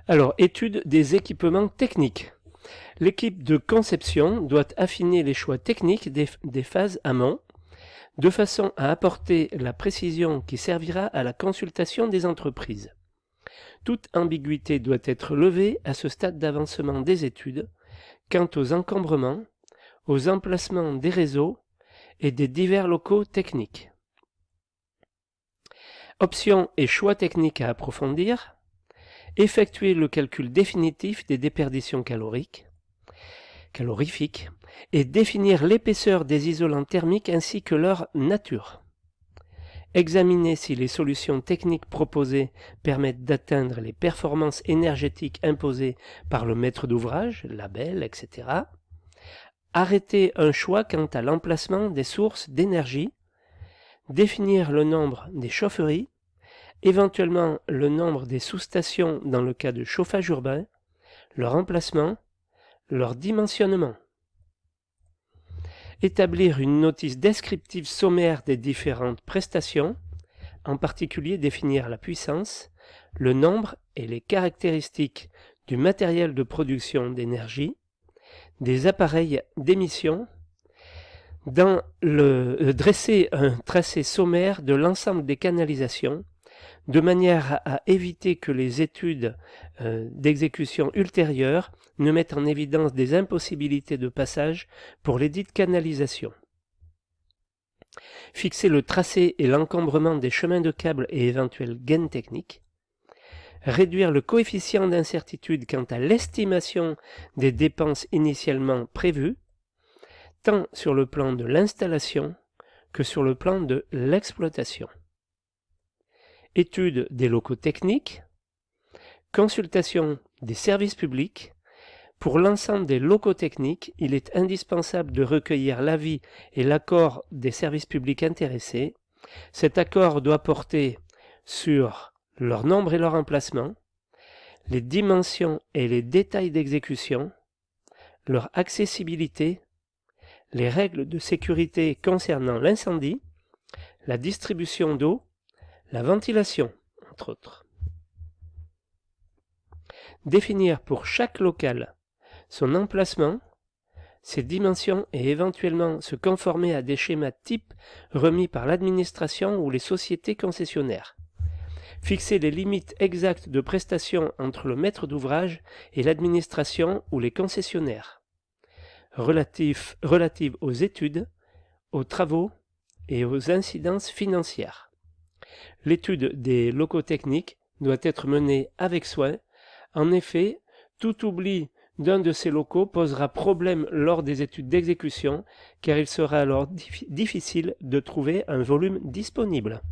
Alors, étude des équipements techniques. L'équipe de conception doit affiner les choix techniques des phases amont, de façon à apporter la précision qui servira à la consultation des entreprises. Toute ambiguïté doit être levée à ce stade d'avancement des études quant aux encombrements, aux emplacements des réseaux et des divers locaux techniques. Options et choix techniques à approfondir. Effectuer le calcul définitif des déperditions calorifiques et définir l'épaisseur des isolants thermiques ainsi que leur nature. Examiner si les solutions techniques proposées permettent d'atteindre les performances énergétiques imposées par le maître d'ouvrage, label, etc. Arrêter un choix quant à l'emplacement des sources d'énergie. Définir le nombre des chaufferies, éventuellement le nombre des sous-stations dans le cas de chauffage urbain, leur emplacement, leur dimensionnement. Établir une notice descriptive sommaire des différentes prestations, en particulier définir la puissance, le nombre et les caractéristiques du matériel de production d'énergie, des appareils d'émission, dresser un tracé sommaire de l'ensemble des canalisations, de manière à éviter que les études d'exécution ultérieures ne mettent en évidence des impossibilités de passage pour les dites canalisations. Fixer le tracé et l'encombrement des chemins de câbles et éventuels gains techniques. Réduire le coefficient d'incertitude quant à l'estimation des dépenses initialement prévues, tant sur le plan de l'installation que sur le plan de l'exploitation. Étude des locaux techniques, consultation des services publics. Pour l'ensemble des locaux techniques, il est indispensable de recueillir l'avis et l'accord des services publics intéressés. Cet accord doit porter sur leur nombre et leur emplacement, les dimensions et les détails d'exécution, leur accessibilité, les règles de sécurité concernant l'incendie, la distribution d'eau, la ventilation, entre autres. Définir pour chaque local son emplacement, ses dimensions et éventuellement se conformer à des schémas types remis par l'administration ou les sociétés concessionnaires. Fixer les limites exactes de prestation entre le maître d'ouvrage et l'administration ou les concessionnaires, relatives aux études, aux travaux et aux incidences financières. L'étude des locaux techniques doit être menée avec soin. En effet, tout oubli d'un de ces locaux posera problème lors des études d'exécution, car il sera alors difficile de trouver un volume disponible.